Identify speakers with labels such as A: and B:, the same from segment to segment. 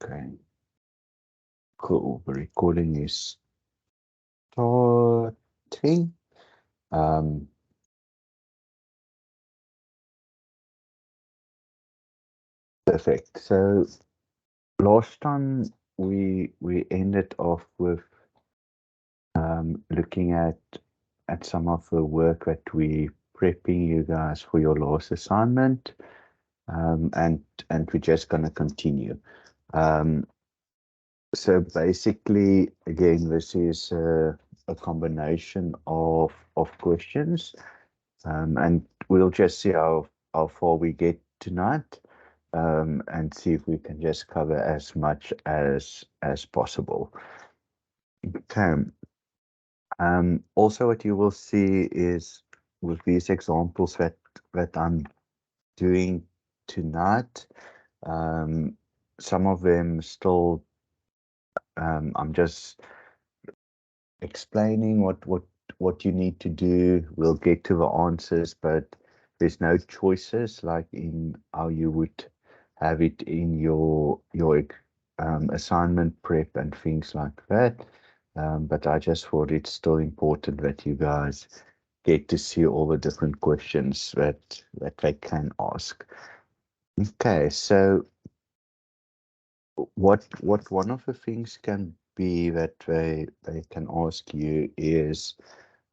A: Okay, cool. The recording is starting. Perfect. So last time we ended off with looking at some of the work that we prepping you guys for your last assignment, and we're just gonna continue. So basically, again, this is a combination of questions, and we'll just see how far we get tonight, and see if we can just cover as much as possible. Okay. Also, what you will see is with these examples that I'm doing tonight, some of them still, I'm just explaining what you need to do. We'll get to the answers, but there's no choices like in how you would have it in your assignment prep and things like that. But I just thought it's still important that you guys get to see all the different questions that they can ask. Okay, so what one of the things can be that they can ask you is,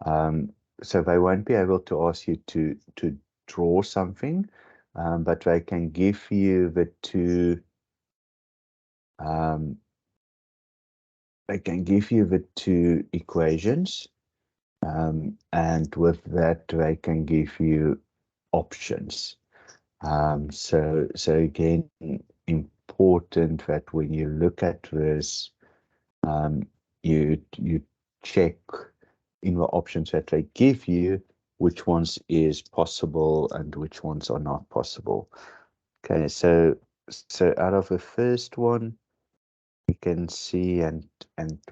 A: so they won't be able to ask you to draw something, but they can give you the two equations, and with that they can give you options. So again, important that when you look at this, you check in the options that they give you which ones is possible and which ones are not possible. Okay, so out of the first one, we can see and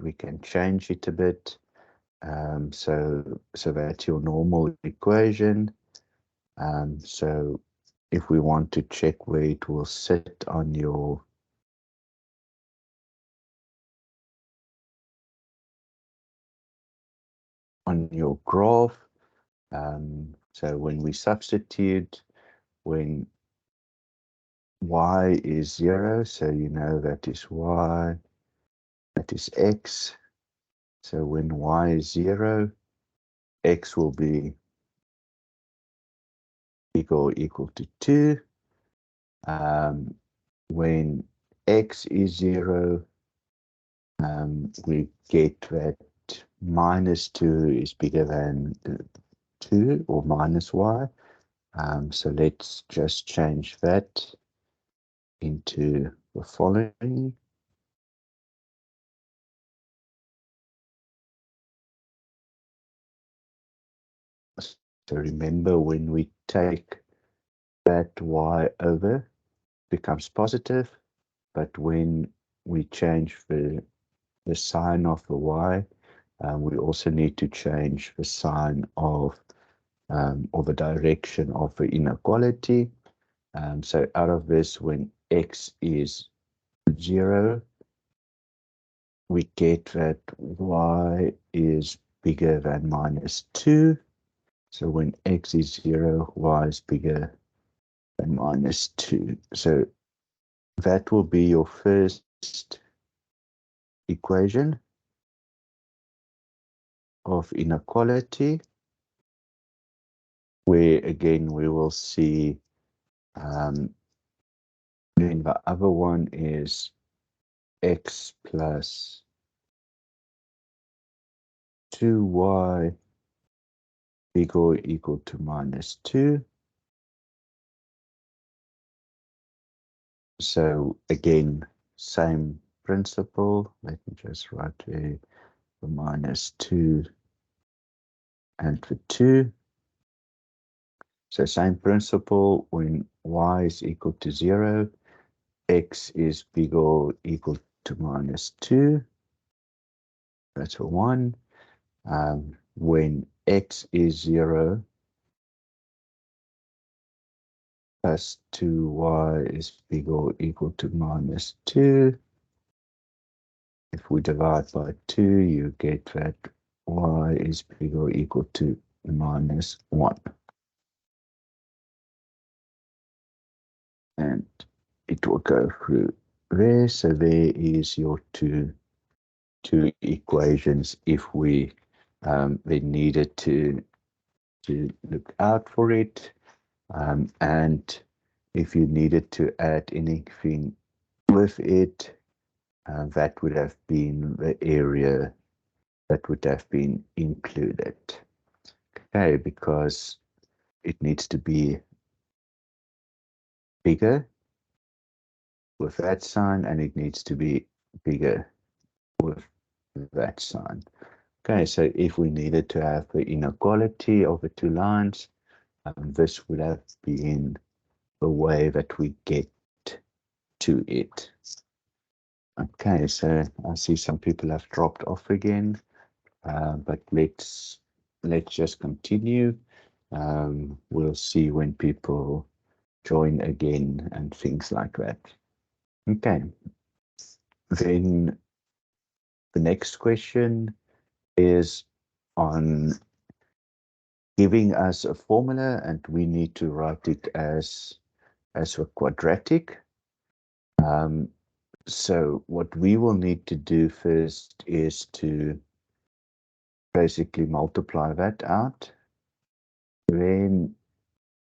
A: we can change it a bit. So that's your normal equation. So if we want to check where it will sit on your graph, so when we substitute, when y is 0, so you know that is y, that is x. So when y is 0, x will be bigger or equal to 2. When x is 0, we get that minus 2 is bigger than 2 or minus y. So let's just change that into the following. So remember, when we take that y over, becomes positive, but when we change the sign of the y, we also need to change the sign of or the direction of the inequality. So out of this, when x is 0, we get that y is bigger than minus 2. So when x is 0, y is bigger than minus 2. So that will be your first equation of inequality, where again we will see, then the other one is x plus 2y bigger or equal to minus 2. So again, same principle. Let me just write the minus 2 and the 2. So same principle, when y is equal to 0, x is bigger or equal to minus 2. That's a 1. When x is 0, plus 2y is bigger or equal to minus 2. If we divide by 2, you get that y is bigger or equal to minus 1. And it will go through there. So there is your two equations if we then needed to look out for it. And if you needed to add anything with it, that would have been the area that would have been included. Okay, because it needs to be bigger with that sign, and it needs to be bigger with that sign. Okay, so if we needed to have the inequality of the two lines, this would have been the way that we get to it. Okay, so I see some people have dropped off again, but let's just continue. We'll see when people join again and things like that. Okay, then the next question is on giving us a formula, and we need to write it as a quadratic. So what we will need to do first is to basically multiply that out, then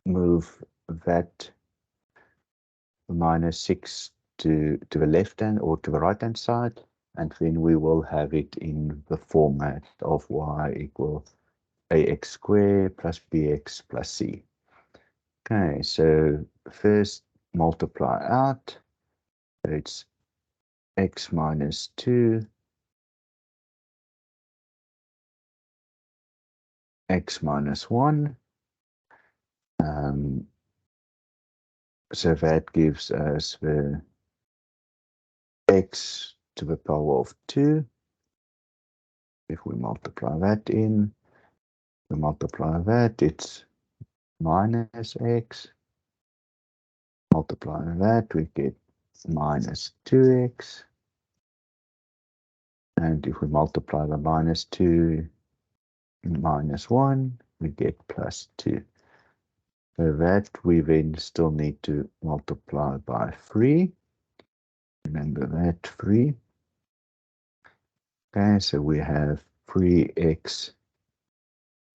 A: move that minus 6 to the left hand or to the right hand side, and then we will have it in the format of y equals ax squared plus bx plus c. Okay, so first multiply out, so it's x minus 2, x minus 1. So that gives us the x to the power of 2. If we multiply that in, we multiply that, it's minus x. Multiply that, we get minus 2x. And if we multiply the minus 2 minus 1, we get plus 2. So that we then still need to multiply by 3. Remember that 3. Okay, so we have 3x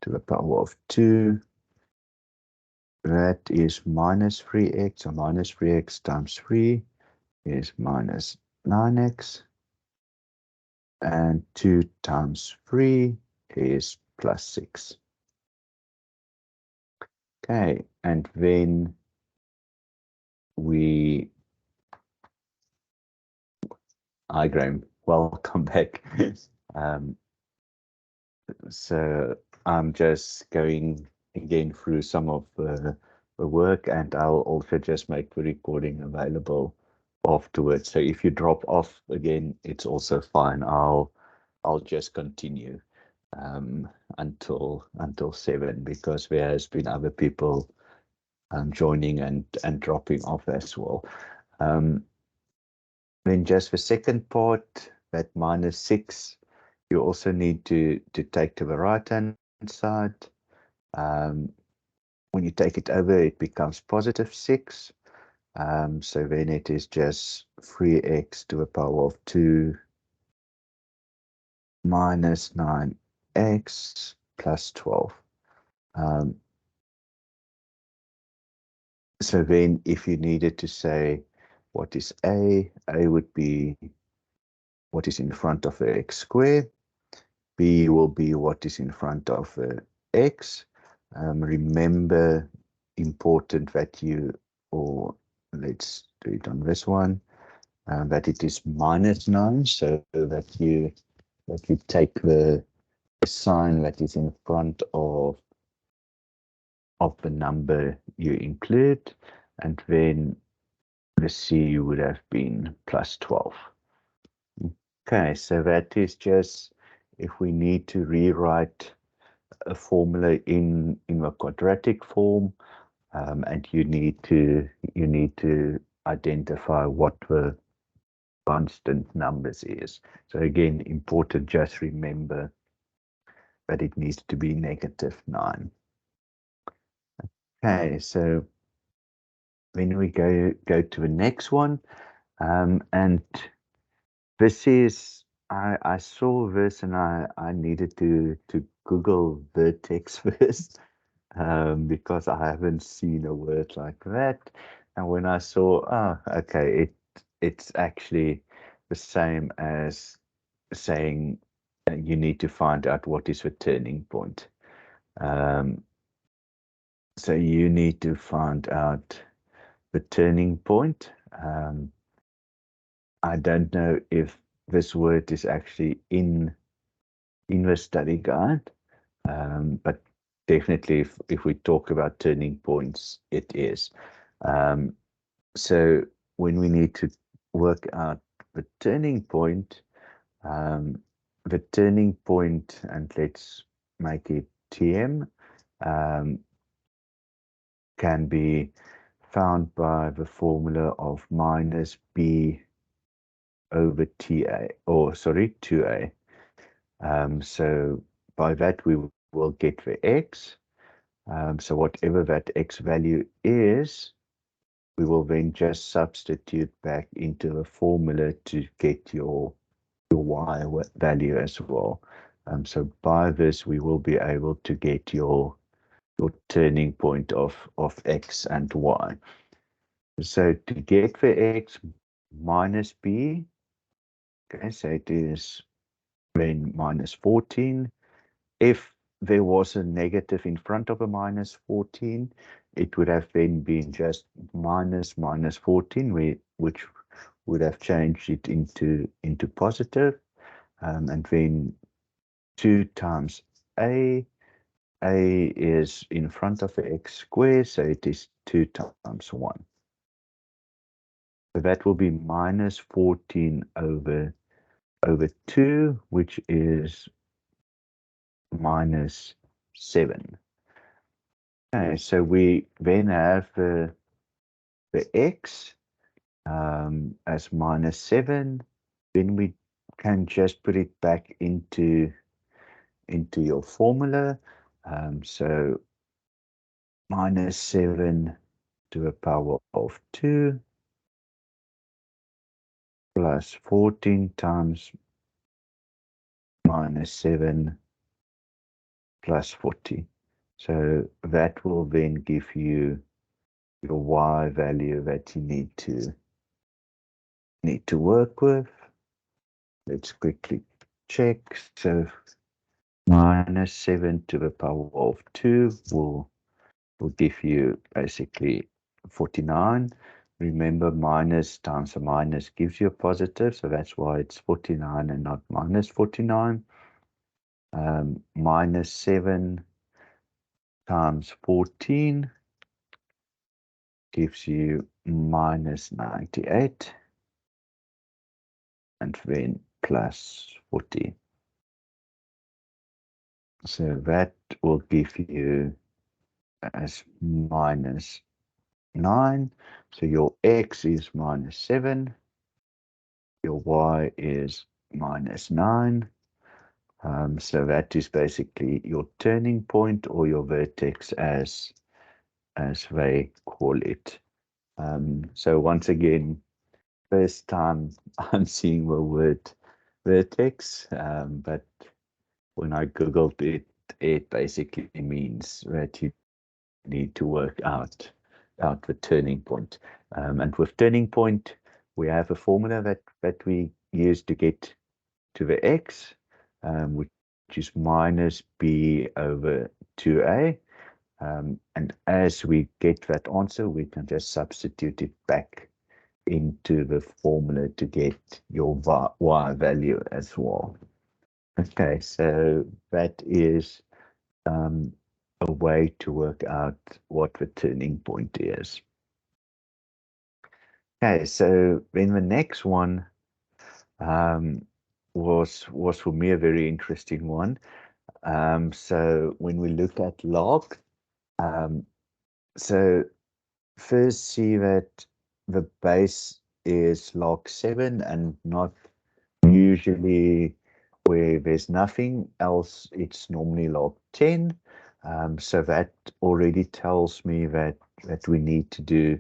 A: to the power of 2. That is minus 3x, so minus 3x times 3 is minus 9x. And 2 times 3 is plus 6. Okay, and then hi Graham, welcome back. So I'm just going again through some of the work, and I'll also just make the recording available afterwards. So if you drop off again, it's also fine. I'll just continue until 7, because there has been other people joining and dropping off as well. Then just the second part, that minus 6, you also need to take to the right hand side. When you take it over, it becomes positive 6. So then it is just 3x to the power of 2 minus 9x plus 12. So then if you needed to say what is a would be what is in front of the x squared. B will be what is in front of the x. Remember, important that or let's do it on this one, that it is minus 9, so that you take the sign that is in front of the number you include, and then the C would have been plus 12. Okay, so that is just if we need to rewrite a formula in a quadratic form, and you need to identify what the constant numbers is. So again, important, just remember that it needs to be -9. Okay, so then we go to the next one, and this is I saw this and I needed to Google vertex first, because I haven't seen a word like that. And when I saw, okay, it's actually the same as saying you need to find out what is the turning point. Um, so you need to find out the turning point. I don't know if this word is actually in the study guide, but definitely if we talk about turning points, it is. Um, so when we need to work out the turning point, um, and let's make it TM, um, can be found by the formula of minus B over TA, or sorry, 2A. So by that we will get the X. So whatever that X value is, we will then just substitute back into the formula to get your Y value as well. So by this, we will be able to get your turning point of X and Y. So to get the X minus B, okay, so it is then minus 14. If there was a negative in front of a minus 14, it would have then been just minus 14, which would have changed it into positive. And then 2 times a. A is in front of the x squared, so it is 2 times 1. So that will be minus 14 over 2, which is minus 7. Okay, so we then have the x as minus 7. Then we can just put it back into your formula. So minus 7 to the power of 2 plus 14 times minus 7 plus 40. So that will then give you your Y value that you need to work with. Let's quickly check. So minus 7 to the power of 2 will give you basically 49. Remember, minus times a minus gives you a positive, so that's why it's 49 and not minus 49. Minus 7 times 14 gives you minus 98, and then plus 40. So that will give you as minus 9. So your x is minus 7, your y is minus 9. So that is basically your turning point, or your vertex, as they call it. So once again, first time I'm seeing the word vertex, but when I googled it, it basically means that you need to work out the turning point. And with turning point, we have a formula that we use to get to the x, which is minus b over 2a. And as we get that answer, we can just substitute it back into the formula to get your y value as well. Okay, so that is a way to work out what the turning point is. Okay, so then the next one was for me a very interesting one. So when we look at log, so first see that the base is log 7 and not usually where there's nothing else, it's normally log 10. So that already tells me that we need to do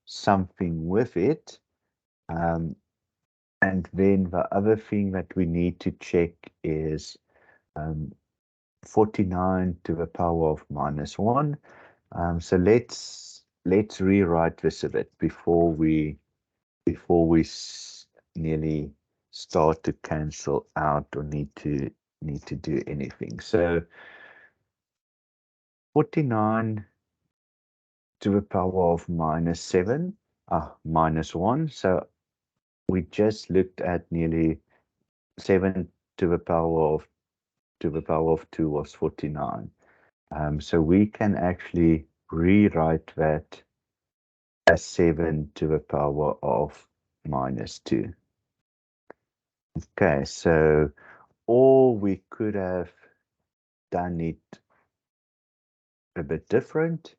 A: something with it. And then the other thing that we need to check is 49 to the power of minus 1. So let's rewrite this a bit before we nearly start to cancel out or need to do anything. So 49 to the power of minus 7, minus 1. So we just looked at nearly 7 to the power of 2 was 49. So we can actually rewrite that as 7 to the power of minus 2. Okay, so or we could have done it a bit different.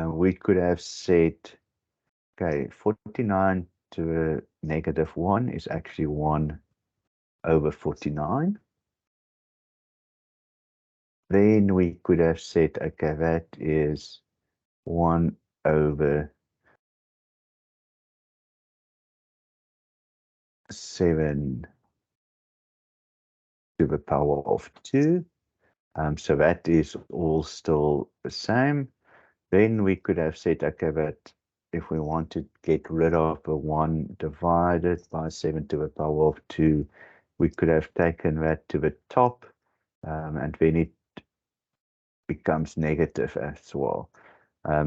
A: We could have said, okay, 49 to the negative 1 is actually 1 over 49. Then we could have said, okay, that is 1 over 7 to the power of 2. So that is all still the same. Then we could have said, okay, that if we want to get rid of the 1 divided by 7 to the power of 2, we could have taken that to the top, and then it becomes negative as well.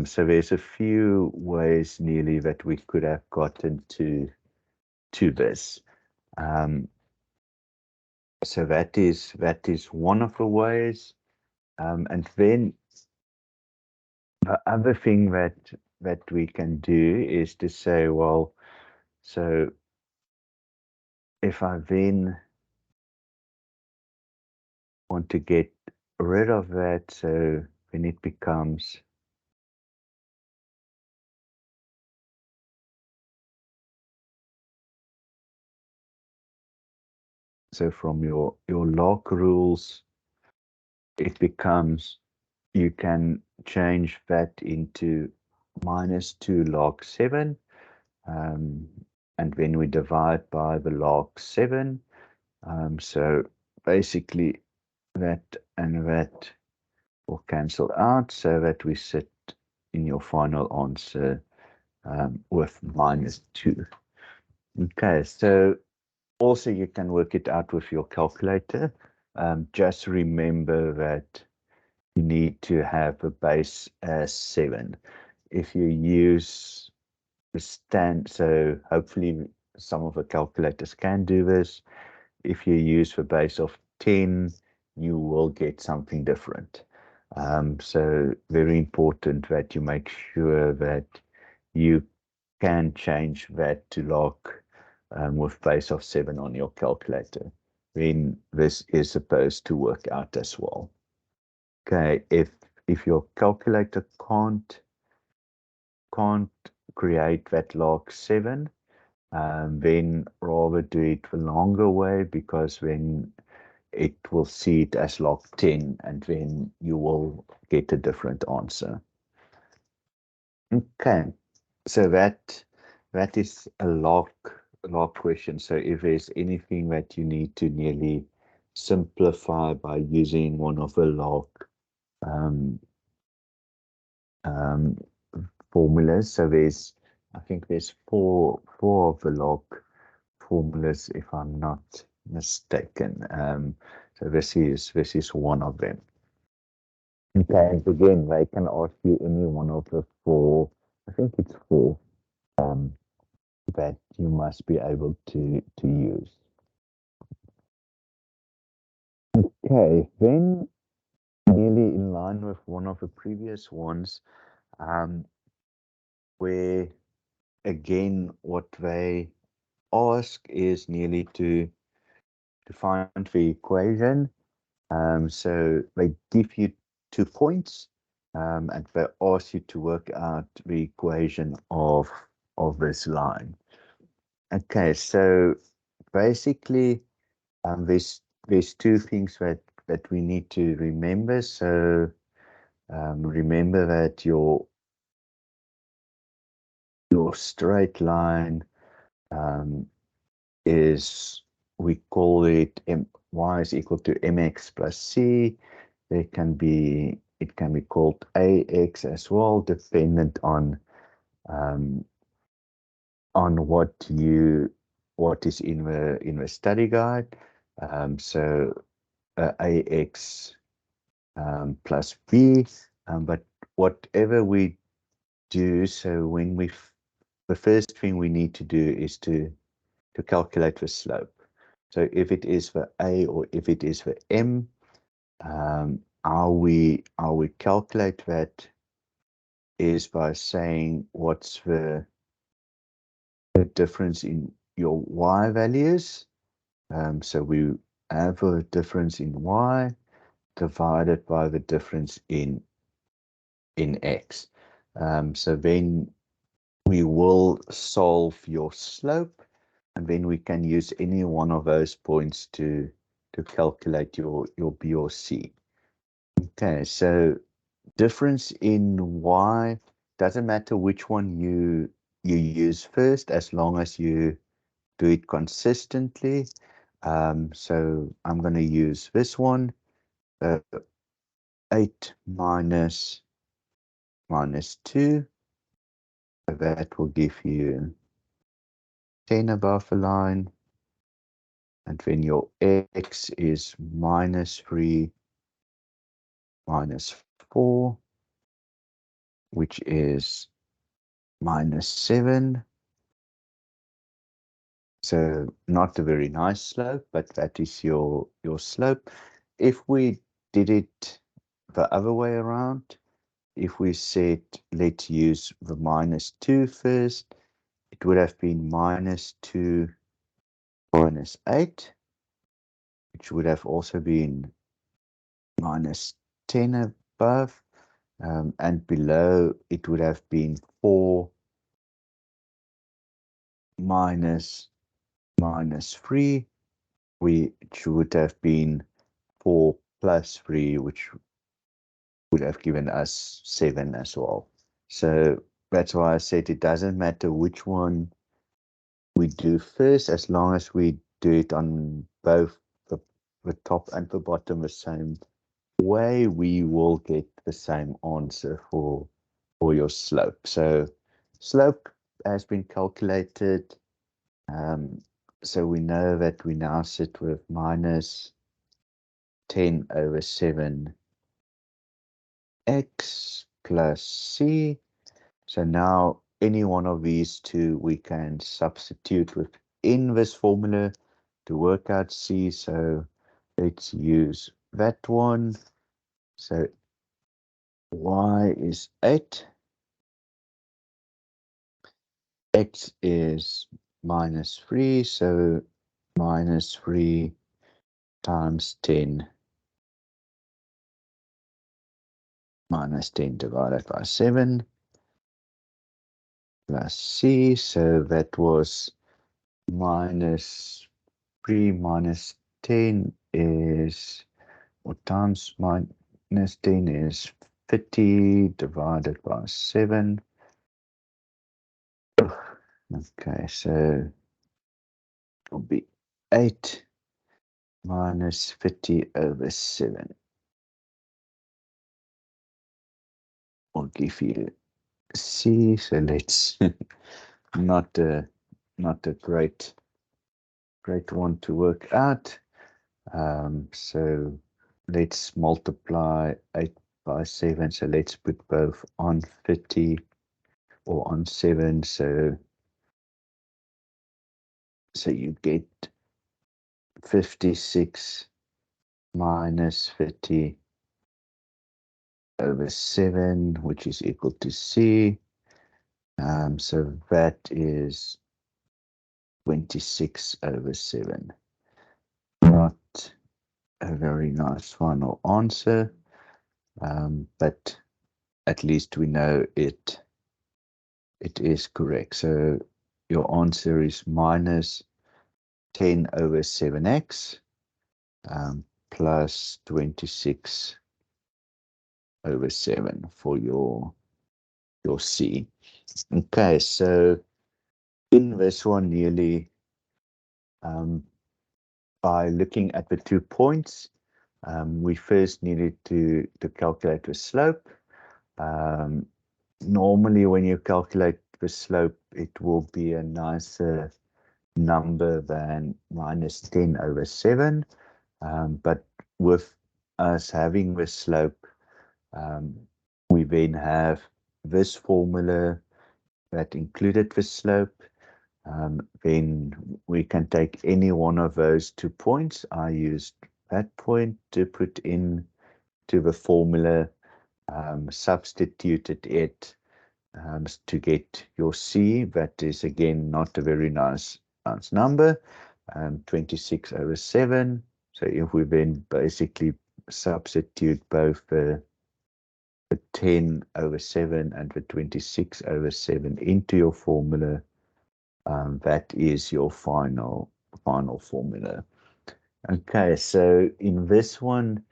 A: So there's a few ways nearly that we could have gotten to this. So that is one of the ways. And then the other thing that we can do is to say, well, so if I then want to get rid of that, so then it becomes so from your log rules, it becomes you can change that into minus 2 log 7, and then we divide by the log 7. So basically that and that will cancel out so that we sit in your final answer with minus 2. Okay, so also you can work it out with your calculator. Just remember that you need to have a base as 7. If you use the so hopefully some of the calculators can do this. If you use the base of 10, you will get something different. So very important that you make sure that you can change that to log with base of 7 on your calculator. Then this is supposed to work out as well. Okay, if your calculator can't create that log 7, then rather do it the longer way, because then it will see it as log 10 and then you will get a different answer. Okay, so that is a log question. So if there's anything that you need to nearly simplify by using one of the log um, um, formulas, so I think there's four of the log formulas, if I'm not mistaken. So this is one of them. Okay, and again, they can ask you any one of the four. I think it's four that you must be able to use. Okay, then nearly in line with one of the previous ones, where again what they ask is nearly to find the equation. So they give you 2 points, and they ask you to work out the equation of this line. Okay, so basically, there's two things that we need to remember. So remember that your straight line um, is, we call it y is equal to mx plus c. It can be called ax as well, dependent um, on what is in the study guide. So ax plus b, but whatever we do, so the first thing we need to do is to calculate the slope. So if it is for A or if it is for M, how we calculate that is by saying what's the difference in your Y values. So we have a difference in Y divided by the difference in X. So then we will solve your slope, and then we can use any one of those points to calculate your B or C. Okay, so difference in Y, doesn't matter which one you use first, as long as you do it consistently. So I'm going to use this one, uh, 8 minus 2. So that will give you 10 above the line. And then your X is minus 3 minus 4, which is minus 7. So not a very nice slope, but that is your slope. If we did it the other way around, if we said let's use the minus 2 first, it would have been minus 2 minus 8, which would have also been minus 10 above, and below it would have been 4 minus 3, which would have been 4 plus 3, which would have given us 7 as well. So that's why I said it doesn't matter which one we do first, as long as we do it on both the top and the bottom the same way, we will get the same answer for your slope. So slope has been calculated. So we know that we now sit with minus 10 over 7 x plus c. So now any one of these two we can substitute within this formula to work out c. So let's use that one. So y is 8, x is minus 3, so minus 3 times 10 minus 10 divided by 7 plus c, so that was minus 3 minus 10 is, or times minus 10 is 50 divided by 7. Okay, so it will be 8 minus 50 over 7 will give you c. So let's not a great one to work out. So let's multiply 8 by 7. So let's put both on 50 or on 7. So you get 56 minus 50 over 7, which is equal to c. So that is 26 over 7. Not a very nice final answer, but at least we know it is correct. So your answer is minus 10 over 7x plus 26 over 7 for your C. Okay, so in this one, nearly by looking at the 2 points, we first needed to calculate the slope. Normally, when you calculate the slope, it will be a nicer number than minus 10 over 7. But with us having the slope, we then have this formula that included the slope. Then we can take any one of those 2 points. I used that point to put in to the formula, substituted it to get your C. That is again not a very nice number, 26 over 7. So if we then basically substitute both the 10 over 7 and the 26 over 7 into your formula, that is your final formula. Okay, so in this one,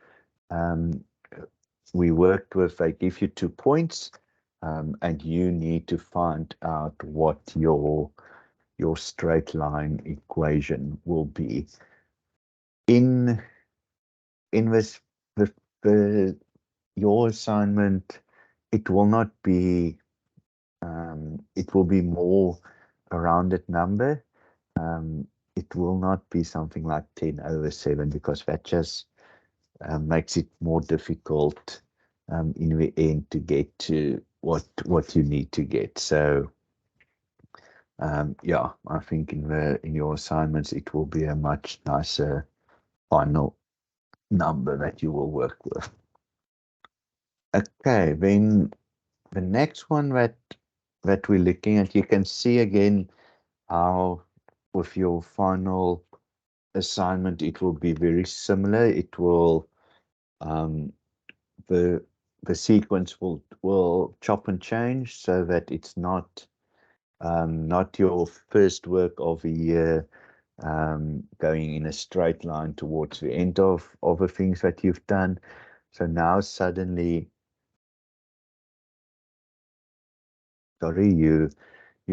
A: we worked with, they give you 2 points, and you need to find out what your straight line equation will be. In this, your assignment, it will not be, it will be more a rounded number. It will not be something like 10 over 7 because that just makes it more difficult in the end to get to what you need to get. So yeah, I think in your assignments it will be a much nicer final number that you will work with. Okay, then the next one that we're looking at, you can see again how with your final assignment it will be very similar. It will the sequence will chop and change so that it's not your first work of a year going in a straight line towards the end of the things that you've done. So now suddenly, sorry, you're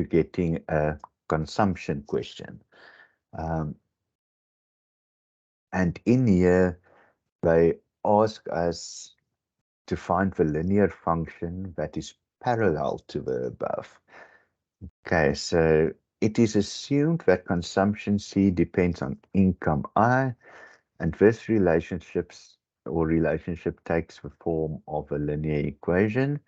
A: getting a consumption question. And in here, they ask us to find the linear function that is parallel to the above. Okay, so it is assumed that consumption C depends on income I, and this relationship takes the form of a linear equation.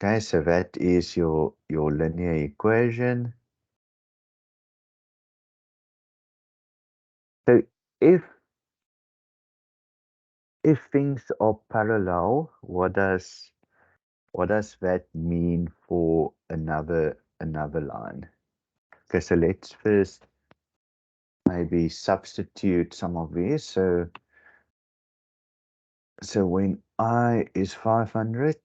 A: Okay, so that is your linear equation. So if things are parallel, what does that mean for another line? Okay, so let's first maybe substitute some of these. So when I is 500,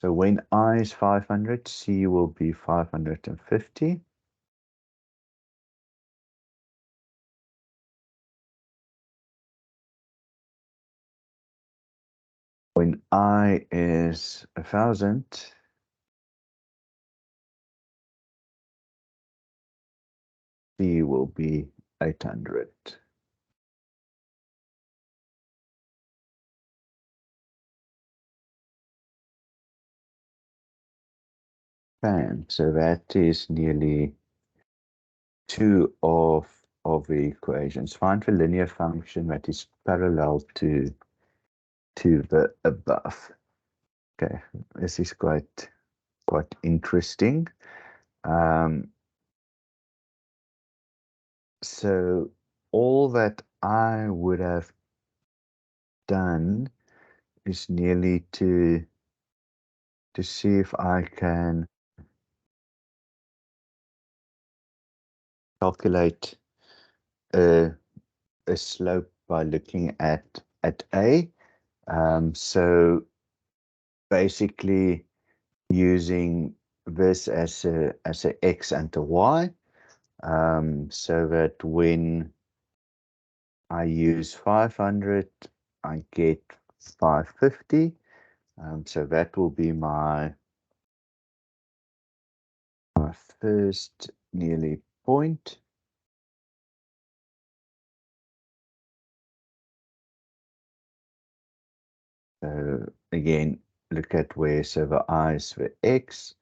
A: so when I is 500, C will be 550. When I is 1,000, C will be 800. And so that is nearly 2 of the equations. Find the linear function that is parallel to the above. Okay, this is quite interesting. So all that I would have done is nearly to see if I can calculate a slope by looking at A. So basically using this as a X and a Y, so that when I use 500, I get 550. So that will be my first nearly point. So again, look at where, so the I is the X,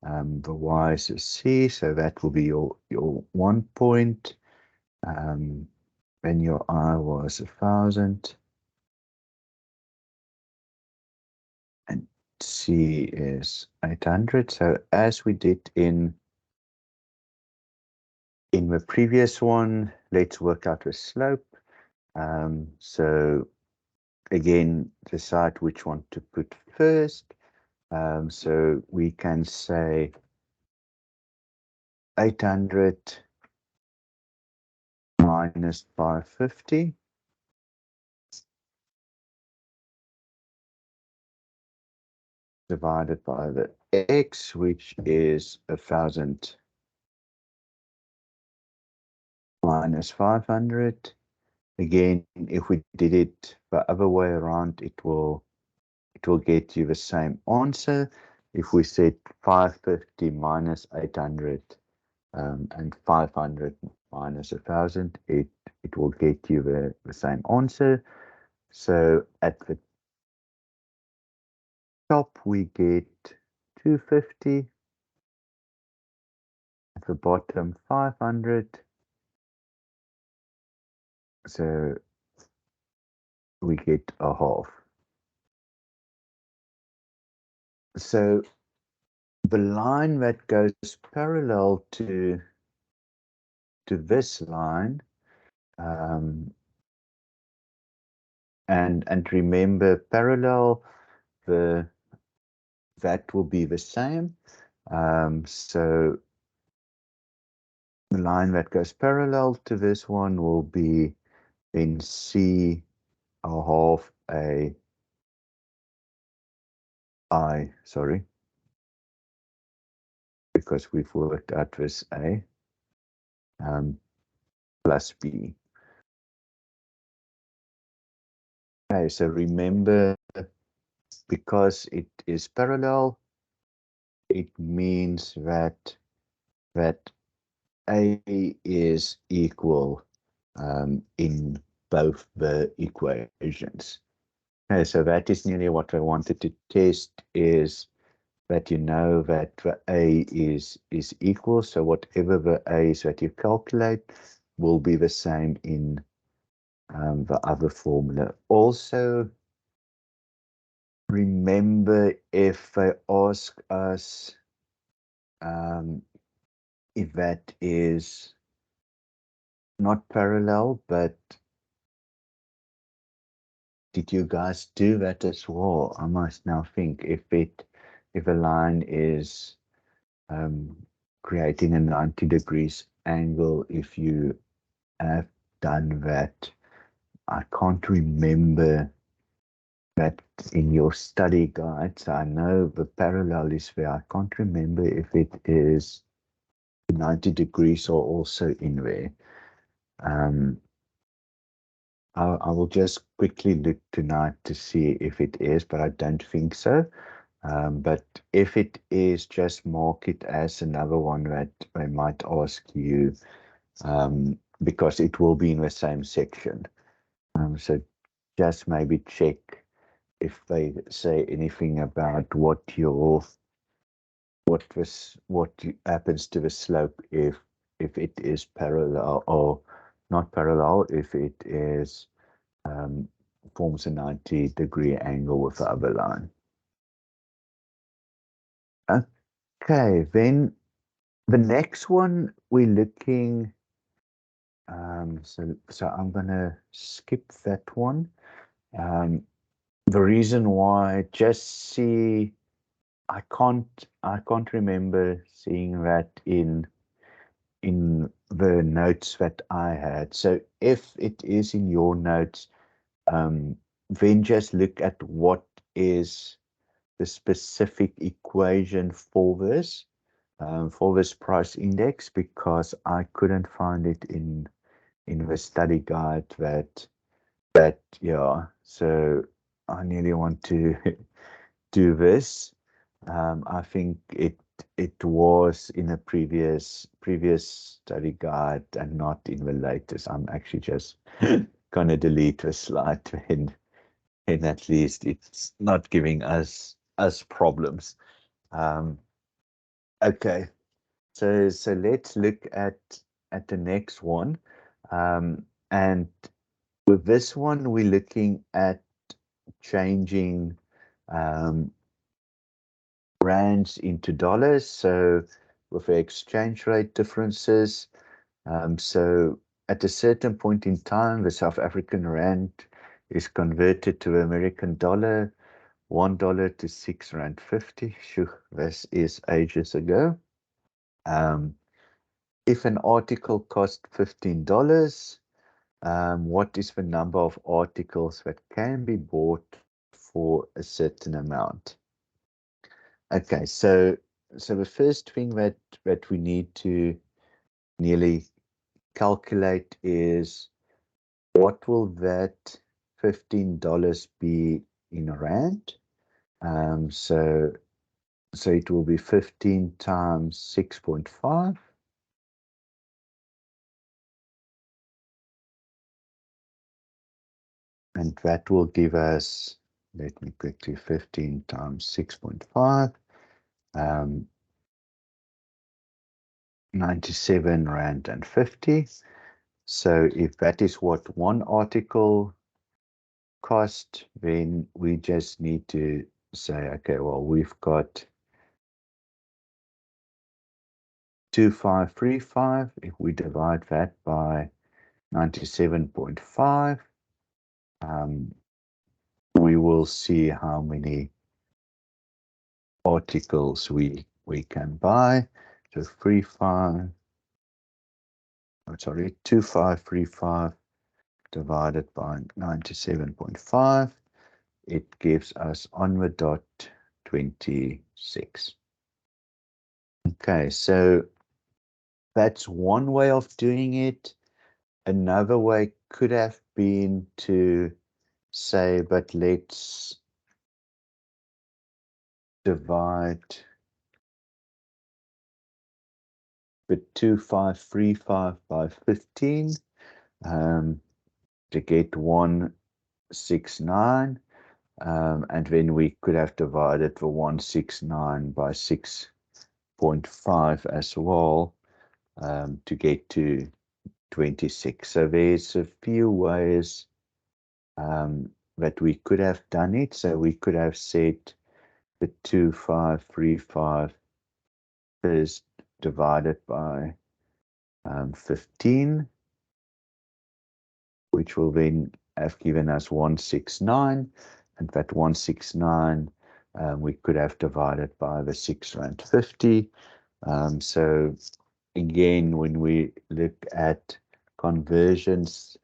A: the Y is the C, so that will be your 1 point. Then your I was 1,000, and C is 800. So as we did in the previous one, let's work out the slope. So again, decide which one to put first. So we can say 800 minus 550 divided by the X, which is 1,000 minus 500. Again, if we did it the other way around, it will get you the same answer. If we said 550 minus 800 and 500 minus 1,000, it will get you the same answer. So at the top we get 250, at the bottom 500. So we get a half. So the line that goes parallel to this line, and remember parallel, that will be the same. So the line that goes parallel to this one will be then C a half a I, sorry, because we've worked out this A, plus B. Okay, so remember, because it is parallel, it means that A is equal in both the equations. Okay, so that is nearly what I wanted to test, is that you know that the A is equal. So whatever the A is that you calculate will be the same in the other formula. Also, remember, if they ask us if that is not parallel, but did you guys do that as well? I must now think, if a line is creating a 90 degrees angle, if you have done that. I can't remember that in your study guides. I know the parallel is there. I can't remember if it is 90 degrees or also in there. I will just quickly look tonight to see if it is, but I don't think so. But if it is, just mark it as another one that they might ask you, because it will be in the same section. So just maybe check if they say anything about what happens to the slope if it is parallel or not parallel, if it is forms a 90-degree angle with the other line. Okay, then the next one we're looking, so I'm gonna skip that one. The reason why, just see, I can't remember seeing that in the notes that I had. So if it is in your notes, then just look at what is the specific equation for this price index, because I couldn't find it in the study guide that yeah. So I nearly want to do this. I think it was in a previous study guide and not in the latest. I'm actually just gonna delete the slide and at least it's not giving us problems. Um, okay, so let's look at the next one, and with this one we're looking at changing um, rands into dollars. So with the exchange rate differences, so at a certain point in time, the South African rand is converted to American dollar, $1 to R6.50. Shoo, this is ages ago. Um, if an article costs $15, what is the number of articles that can be bought for a certain amount? Okay, so the first thing that we need to nearly calculate is what will that $15 be in rand? So it will be 15 times 6.5, and that will give us, let me quickly, 15 times 6.5, 97 rand and 50. So if that is what one article cost, then we just need to say, okay, well, we've got 2535. If we divide that by 97.5, we will see how many articles we can buy. So 2535 divided by 97.5, it gives us on the dot 26. Okay, so that's one way of doing it. Another way could have been to say, but let's divide the 2535 by 15 to get 169. And then we could have divided the 169 by 6.5 as well, to get to 26. So there's a few ways that we could have done it. So we could have said the 2535 is divided by 15, which will then have given us 169, and that 169 we could have divided by the R6.50. So again, when we look at conversions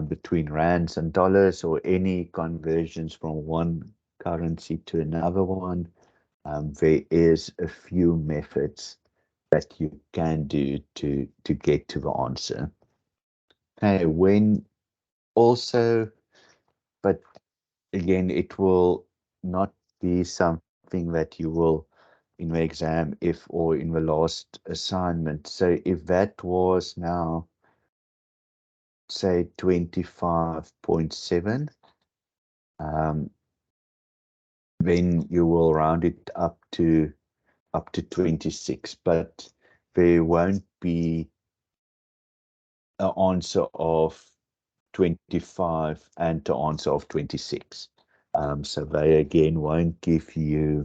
A: between rands and dollars, or any conversions from one currency to another one, there is a few methods that you can do to get to the answer. Okay, when also, but again, it will not be something that you will in the exam if or in the last assignment. So if that was now, say, 25.7, then you will round it up to 26, but there won't be an answer of 25 and the answer of 26. So they again won't give you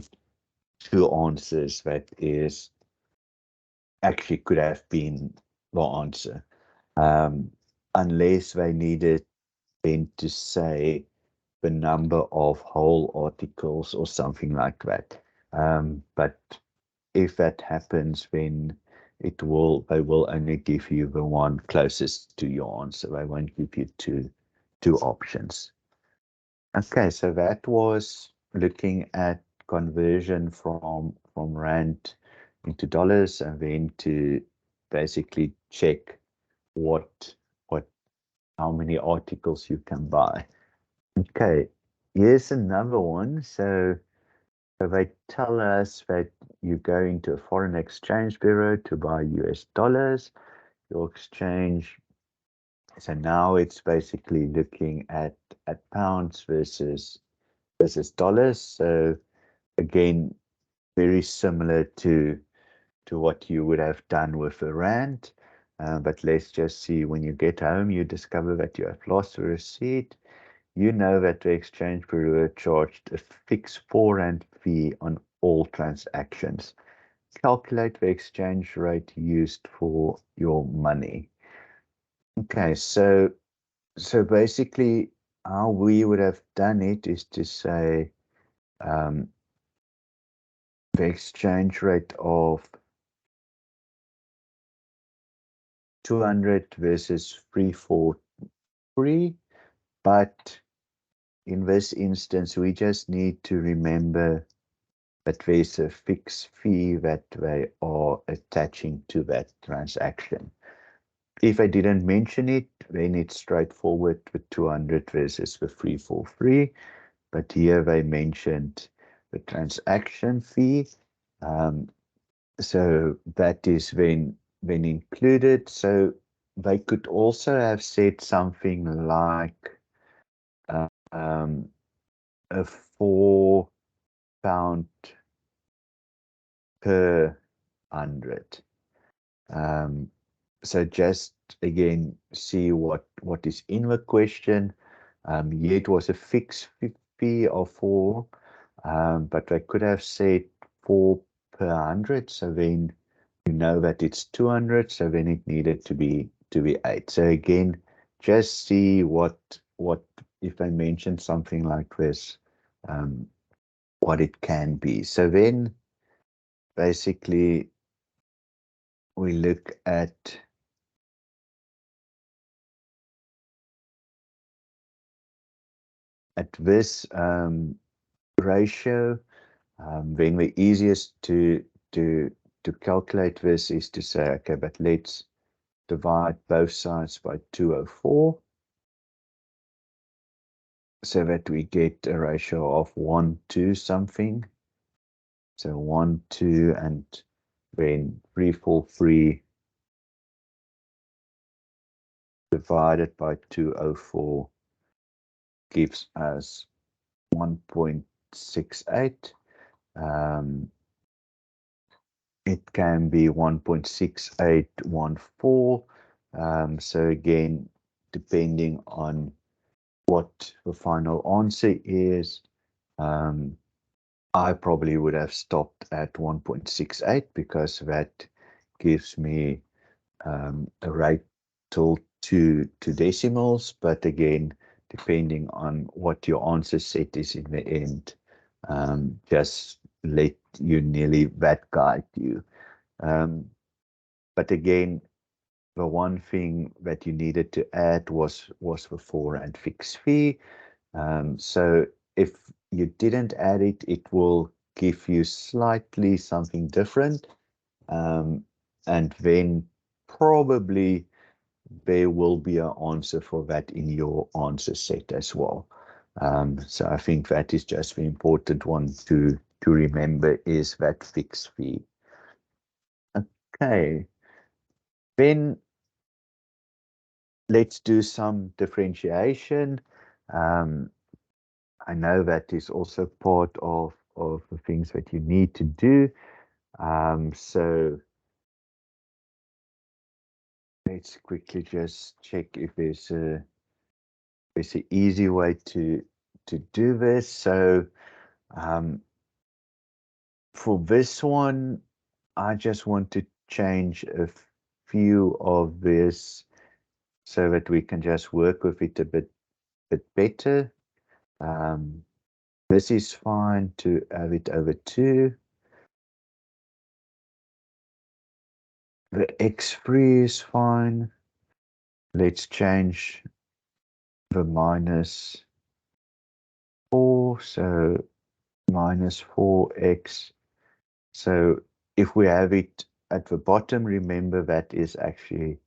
A: two answers that is actually could have been the answer, unless they needed then to say the number of whole articles or something like that. But if that happens, then they will only give you the one closest to your answer. They won't give you two options. Okay, so that was looking at conversion from rand into dollars, and then to basically check what how many articles you can buy. Okay, here's another one. So they tell us that you go into a foreign exchange bureau to buy US dollars. Your exchange, so now it's basically looking at pounds versus dollars. So again, very similar to what you would have done with a rand. But let's just see, when you get home, you discover that you have lost a receipt. You know that the exchange bureau charged a fixed £4 fee on all transactions. Calculate the exchange rate used for your money. Okay, so basically how we would have done it is to say um, the exchange rate of 200 versus 343, but in this instance we just need to remember that there's a fixed fee that they are attaching to that transaction. If I didn't mention it, then it's straightforward with 200 versus the 343, but here they mentioned the transaction fee. So that is then included. So they could also have said something like um, a £4 per 100. So just again see what is in the question. Here it was a fixed fee of 4, but they could have said 4 per 100. So then you know that it's 200. So then it needed to be 8. So again, just see what if I mention something like this, what it can be. So then basically we look at this ratio. Then the easiest to calculate this is to say, okay, but let's divide both sides by 204, so that we get a ratio of 1 to something. So 1 2, and then 343 divided by 204 gives us 1.68. It can be 1.6814. So again, depending on what the final answer is, I probably would have stopped at 1.68 because that gives me a rate till two decimals. But again, depending on what your answer set is in the end, just let you nearly that guide you. But again, the one thing that you needed to add was the £4 fixed fee. So if you didn't add it, it will give you slightly something different. And then probably there will be an answer for that in your answer set as well. So I think that is just the important one to remember, is that fixed fee. Okay, then let's do some differentiation. I know that is also part of the things that you need to do. So let's quickly just check if there's an easy way to do this. So for this one, I just want to change a few of this so that we can just work with it a bit better. This is fine to have it over 2. The X3 is fine. Let's change the -4. So minus 4x. So if we have it at the bottom, remember that is actually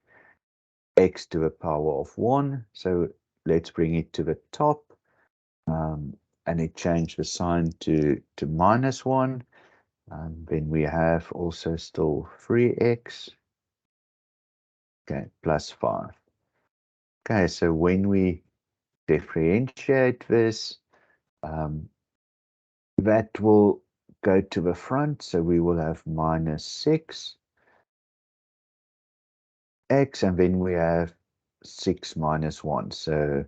A: x to the power of 1. So let's bring it to the top, and it changed the sign to minus 1. And then we have also still 3x, okay, plus 5. Okay, so when we differentiate this, that will go to the front, so we will have minus 6x, and then we have 6 minus 1. So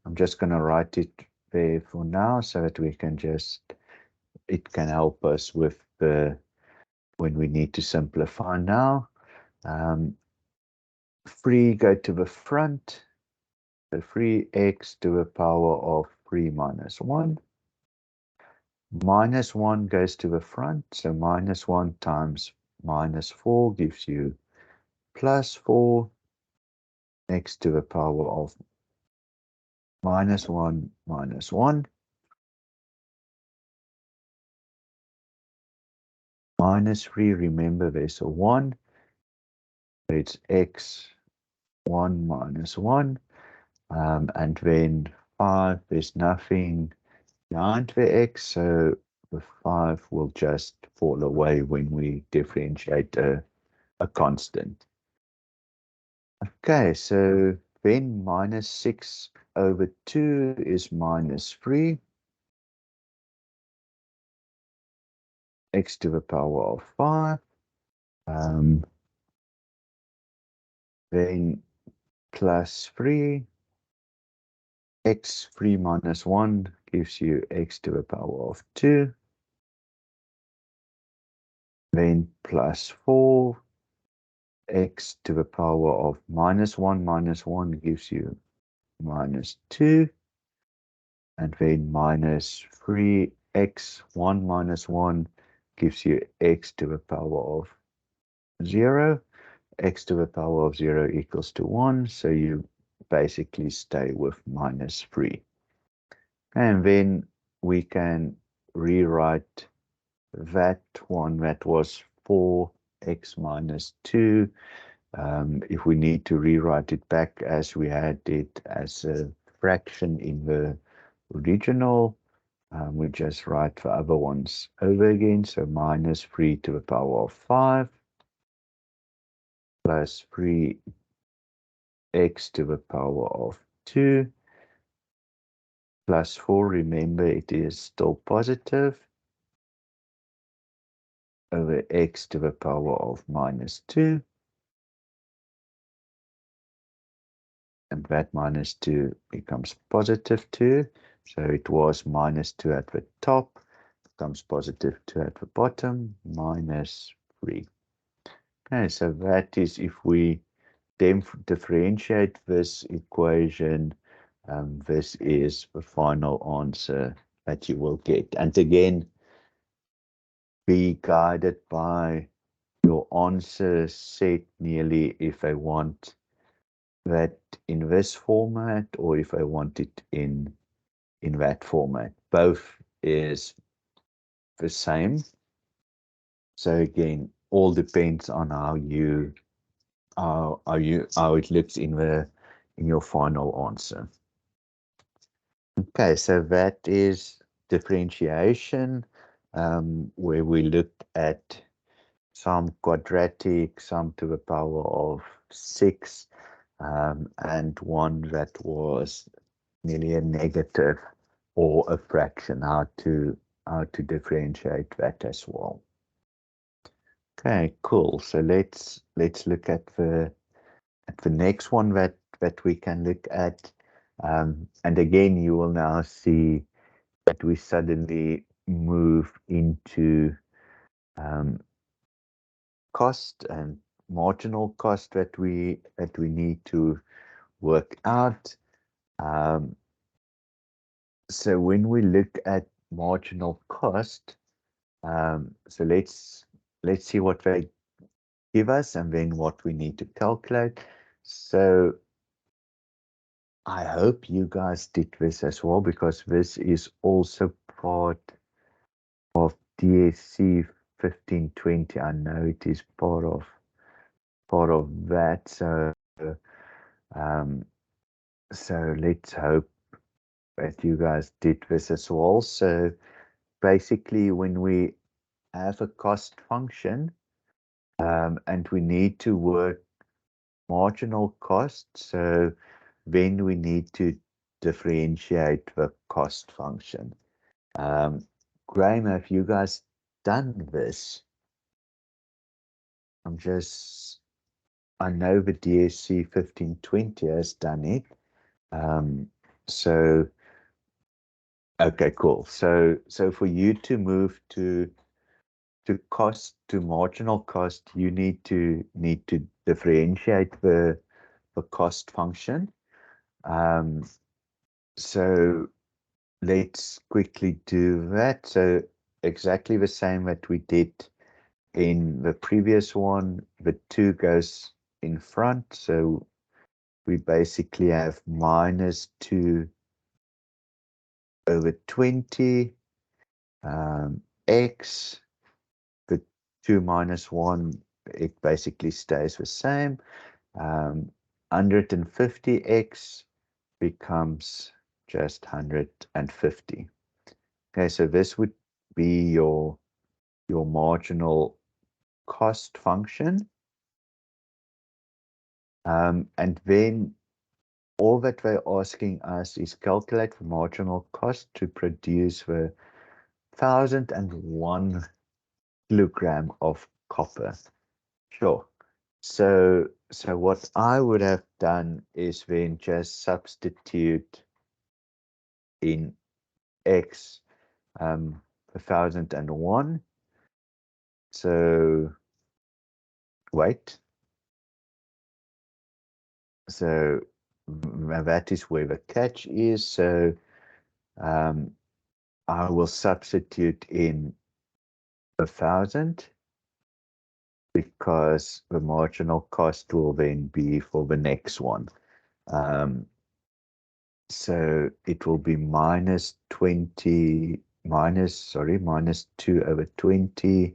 A: I'm just going to write it there for now so that we can it can help us with when we need to simplify now. 3 go to the front, so 3x to the power of 3 minus 1. Minus 1 goes to the front, so minus 1 times minus 4 gives you plus 4 x to the power of minus 1 minus 1. Minus 3, remember there's a 1, so it's x 1 minus 1. And then 5, there's nothing behind the x, so the 5 will just fall away when we differentiate a constant. Okay, so then minus 6 over 2 is minus 3, x to the power of 5. Then plus 3, x 3 minus 1 gives you x to the power of 2. Then plus 4, x to the power of minus 1 gives you minus 2. And then minus 3x 1 minus 1 gives you x to the power of 0. X to the power of 0 equals to 1, so you basically stay with minus 3. And then we can rewrite that one, that was 4x minus 2. If we need to rewrite it back as we had it as a fraction in the original, we just write the other ones over again. So minus 3 to the power of 5 plus 3x to the power of 2 plus 4. Remember, it is still positive, over x to the power of minus 2. And that minus 2 becomes positive 2. So it was minus 2 at the top, becomes positive 2 at the bottom, minus 3. Okay, so that is if we then differentiate this equation, this is the final answer that you will get. And again, be guided by your answer set nearly if I want that in this format or if I want it in that format. Both is the same. So again, all depends on how it looks in your final answer. Okay, so that is differentiation, where we looked at some quadratic, sum to the power of 6, and one that was nearly a negative or a fraction, how to differentiate that as well. Okay, cool. So let's look at the next one that we can look at. And again, you will now see that we suddenly move into cost and marginal cost that we need to work out. So when we look at marginal cost, so let's see what they give us and then what we need to calculate. So I hope you guys did this as well, because this is also part of DSC 1520. I know it is part of that. Um, so let's hope that you guys did this as well. So basically, when we have a cost function, and we need to work marginal cost, so then we need to differentiate the cost function. Graham, have you guys done this? I know the DSC 1520 has done it. Um, so, okay, cool. So for you to move to marginal cost, you need to differentiate the cost function. Um, so let's quickly do that. So exactly the same that we did in the previous one, the 2 goes in front. So we basically have minus 2 over 20 x. The 2 minus 1, it basically stays the same. 150x becomes just 150. Okay, so this would be your marginal cost function. And then all that they're asking us is calculate the marginal cost to produce the 1001 kilogram of copper. Sure. So what I would have done is then just substitute in x 1001. So wait. So that is where the catch is. So um, I will substitute in 1000 because the marginal cost will then be for the next one. So it will be minus 2 over 20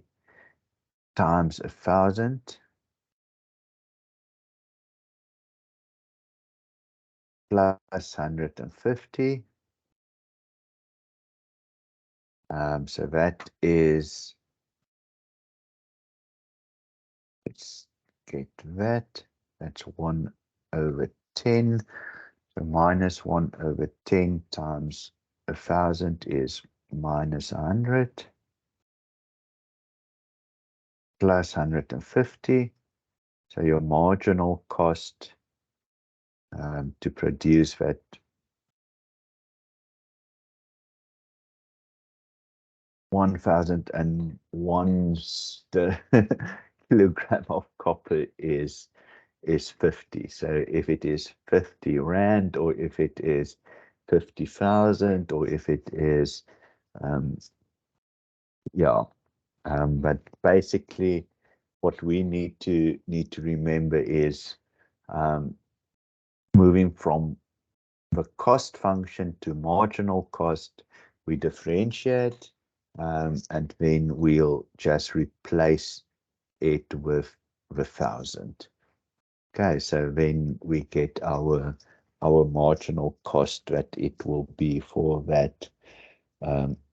A: times 1000 plus 150. So that is, let's get that. That's 1 over 10. So minus 1 over 10 times 1000 is minus 100 plus 150. So your marginal cost to produce that 1001 kilogram of copper is 50. So if it is 50 rand, or if it is 50,000, or if it is yeah, but basically what we need to remember is moving from the cost function to marginal cost, we differentiate, and then we'll just replace it with the 1000. Okay, so then we get our marginal cost that it will be for that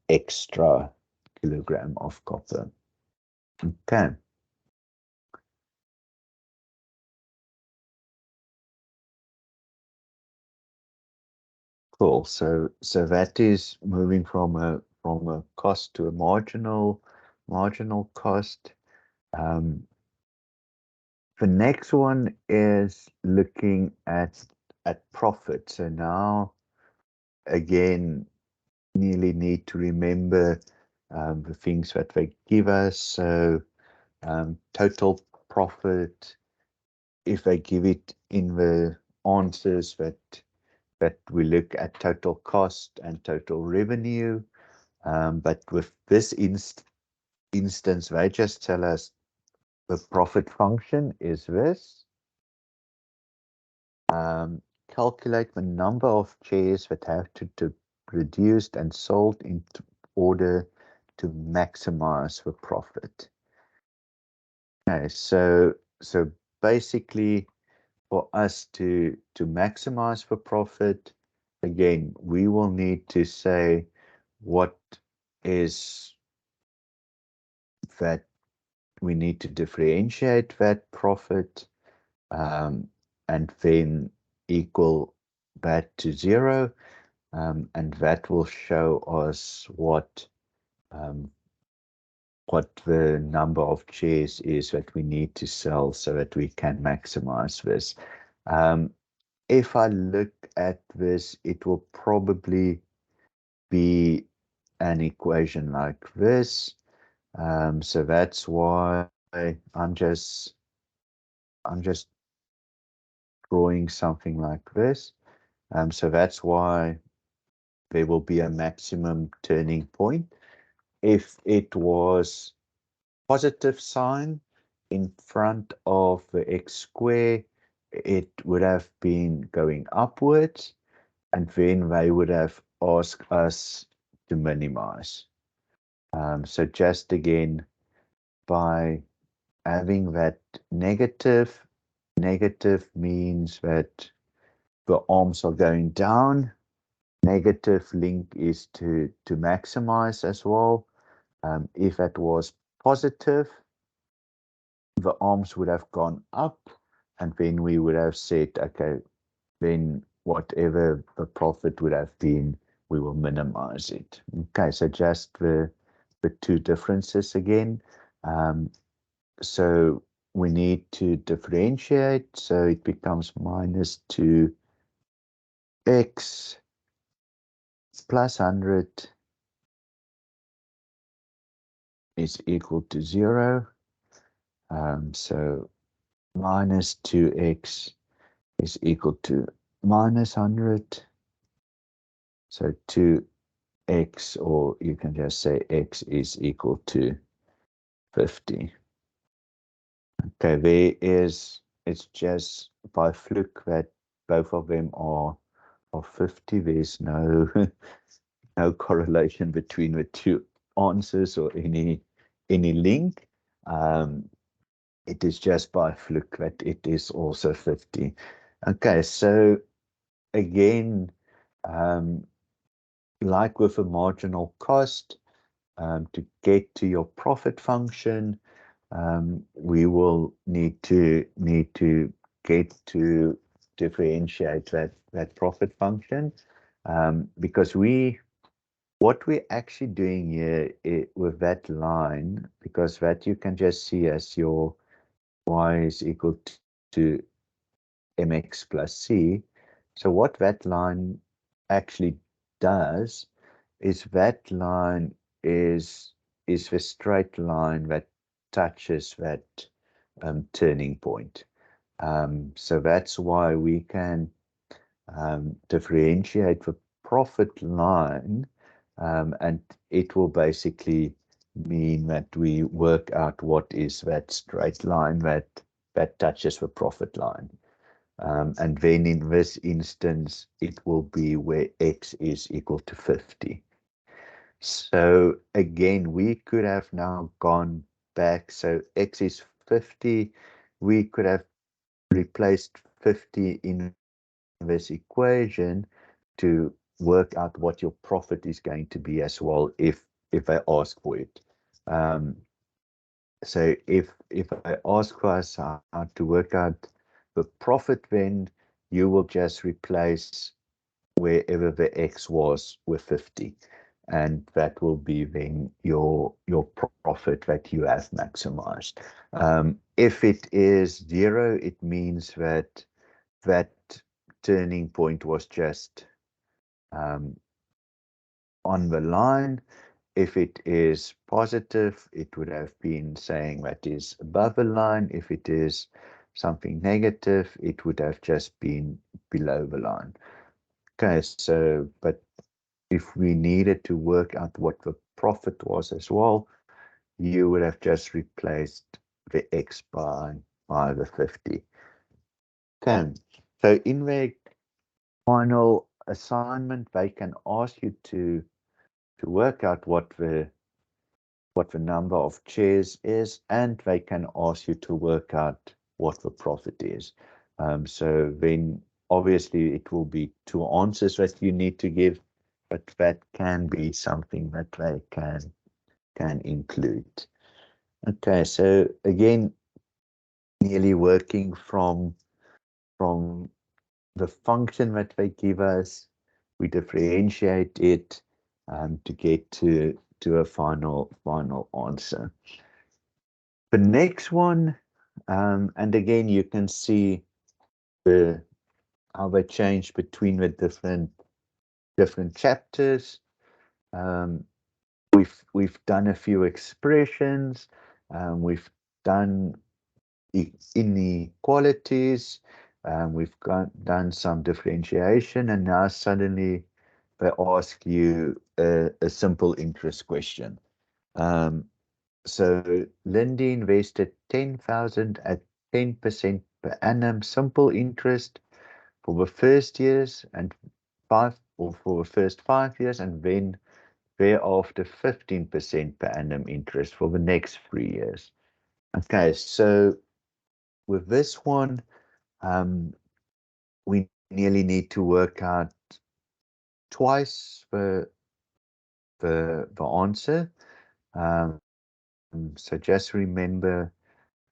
A: extra kilogram of copper. Okay. Cool. So that is moving from a cost to a marginal cost. The next one is looking at profit. So now again, nearly need to remember the things that they give us. So total profit, if they give it in the answers that we look at total cost and total revenue. But with this instance, they just tell us the profit function is this. Calculate the number of shares that have to be produced and sold in order to maximize the profit. Okay, so basically for us to maximize the profit, again, we will need to say what is that we need to differentiate that profit, and then equal that to 0, and that will show us what the number of shares is that we need to sell so that we can maximize this. If I look at this, it will probably be an equation like this. So that's why I'm just drawing something like this. So that's why there will be a maximum turning point. If it was positive sign in front of the x square, it would have been going upwards, and then they would have asked us to minimize. So just again, by having that negative means that the arms are going down. Negative link is to maximize as well. If it was positive, the arms would have gone up, and then we would have said, okay, then whatever the profit would have been, we will minimize it. Okay, so just the two differences again. So we need to differentiate, so it becomes minus 2x plus 100 is equal to 0. So minus 2x is equal to minus 100. So 2x, or you can just say x is equal to 50. Okay, it's just by fluke that both of them are 50. There's no no correlation between the two answers or any link. It is just by fluke that it is also 50. Okay, so again, like with a marginal cost, to get to your profit function, we will need to get to differentiate that profit function, because what we're actually doing here with that line, because that you can just see as your y is equal to mx plus c. So what that line actually does is that line is the straight line that touches that turning point. So that's why we can differentiate the profit line, and it will basically mean that we work out what is that straight line that touches the profit line. And then in this instance, it will be where x is equal to 50. So again, we could have now gone back. So x is 50. We could have replaced 50 in this equation to work out what your profit is going to be as well if I ask for it. So if I ask us how to work out the profit, then you will just replace wherever the x was with 50, and that will be then your profit that you have maximized. If it is 0, it means that turning point was just on the line. If it is positive, it would have been saying that is above the line. If it is something negative, it would have just been below the line. Okay, so, but if we needed to work out what the profit was as well, you would have just replaced the x by the 50. Okay, so in the final assignment, they can ask you to work out what the what the number of chairs is, and they can ask you to work out what the profit is. So then obviously it will be two answers that you need to give, but that can be something that they can include. Okay, so again, nearly working from the function that they give us, we differentiate it to get to a final answer. The next one, and again, you can see how they change between the different chapters. Um, we've done a few expressions. We've done inequalities. Done some differentiation, and now suddenly they ask you a simple interest question. Um, so Lindy invested 10,000 at 10% per annum simple interest for the first years and for the first 5 years, and then thereafter 15% per annum interest for the next 3 years. Okay, so with this one, we nearly need to work out twice the answer. So just remember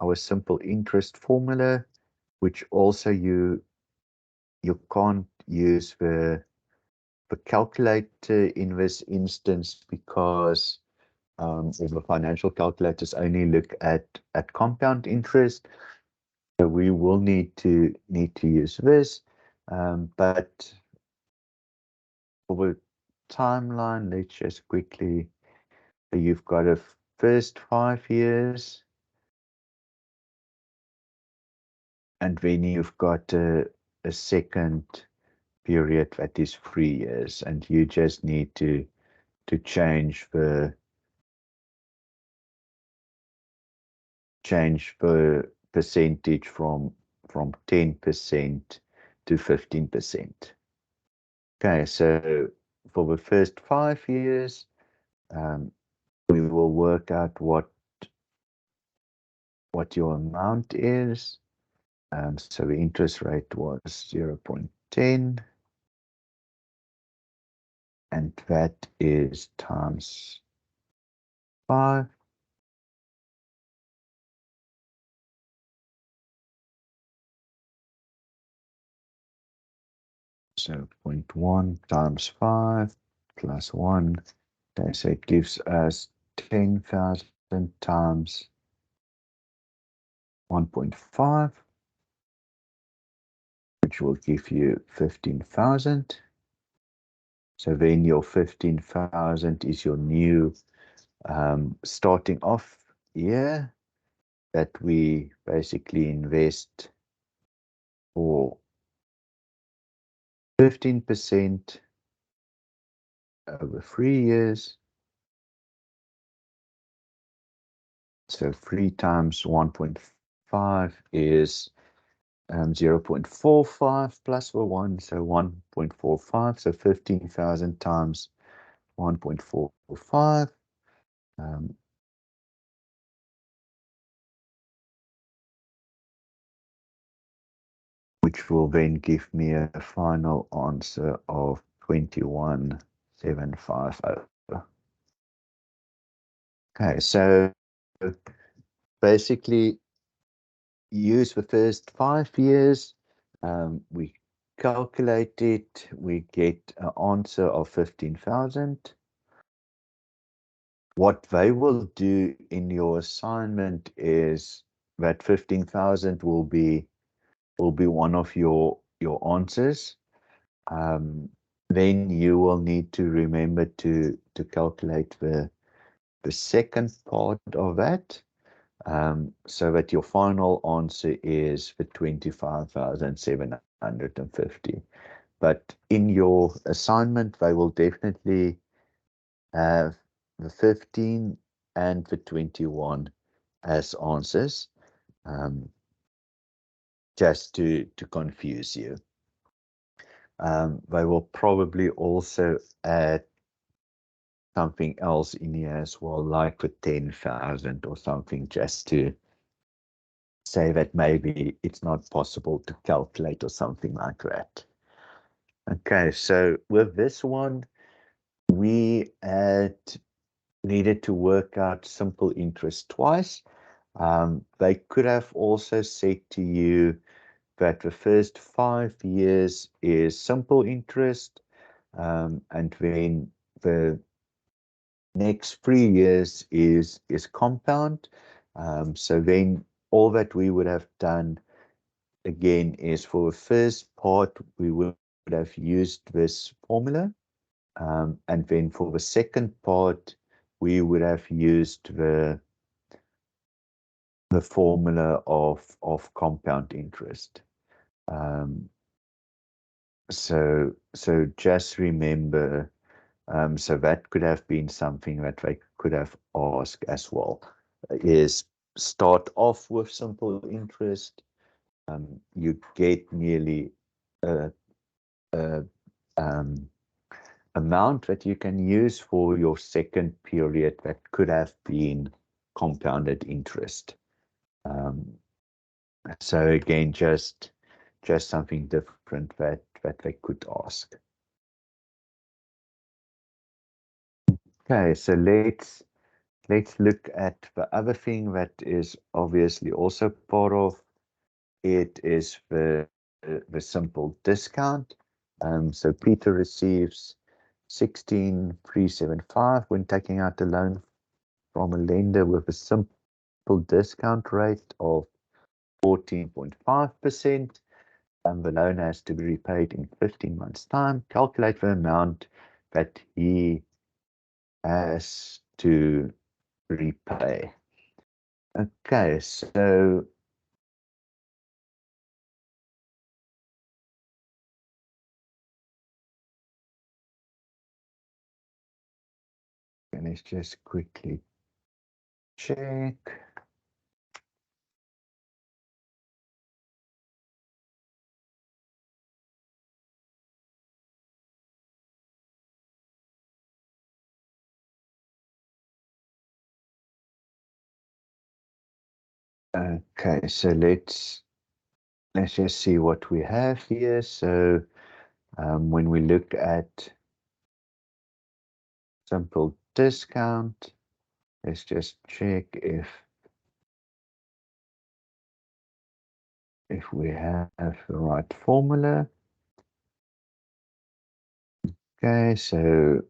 A: our simple interest formula, which also you can't use the calculator in this instance because all the financial calculators only look at compound interest. So we will need to use this, but for the timeline, let's just quickly. So you've got a first 5 years, and then you've got a second period that is 3 years, and you just need to change the percentage from 10% to 15%. Okay, so for the first 5 years, we will work out what your amount is. So the interest rate was 0.10, and that is times 5. So 0.1 times 5 plus 1. Okay, so it gives us 10,000 times 1.5, which will give you 15,000. So then your 15,000 is your new starting off year that we basically invest for 15% over 3 years. So 3 times 1.5 is 0.45 plus the 1, so 1.45. So 15,000 times 1.45. Which will then give me a final answer of 21,750. Okay, so basically use the first 5 years. We calculate it, we get an answer of 15,000. What they will do in your assignment is that 15,000 will be one of your answers. Then you will need to remember to calculate the second part of that, so that your final answer is the 25,750. But in your assignment, they will definitely have the 15 and the 21 as answers, just to confuse you. They will probably also add something else in here as well, like for 10,000 or something, just to say that maybe it's not possible to calculate or something like that. Okay, so with this one, we had needed to work out simple interest twice. They could have also said to you that the first 5 years is simple interest, and then the next 3 years is compound. So then all that we would have done again is for the first part, we would have used this formula. And then for the second part, we would have used the formula of compound interest. So just remember, so that could have been something that they could have asked as well, is start off with simple interest. You get nearly a, a amount that you can use for your second period that could have been compounded interest. So again, just something different that they could ask. Okay, so let's look at the other thing that is obviously also part of it is the simple discount. So Peter receives 16,375 when taking out a loan from a lender with a simple discount rate of 14.5%. The loan has to be repaid in 15 months' time. Calculate the amount that he has to repay. Okay, so let's just quickly check. Okay, so let's just see what we have here. So when we look at simple discount, let's just check if we have the right formula. Okay, so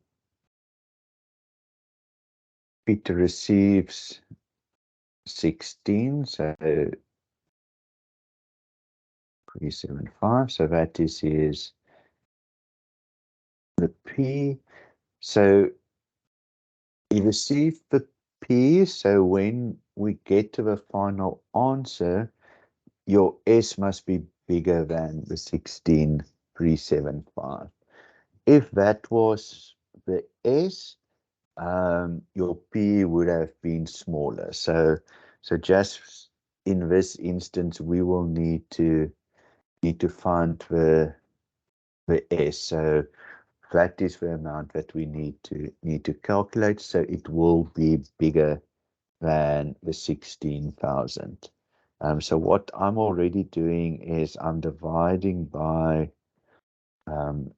A: Peter receives 16, so 375. So that is the P. So he received the P. So when we get to the final answer, your S must be bigger than the 16,375. If that was the S, your P would have been smaller. So just in this instance, we will need to find the S. So that is the amount that we need to calculate. So it will be bigger than the 16,000. So what I'm already doing is I'm dividing by the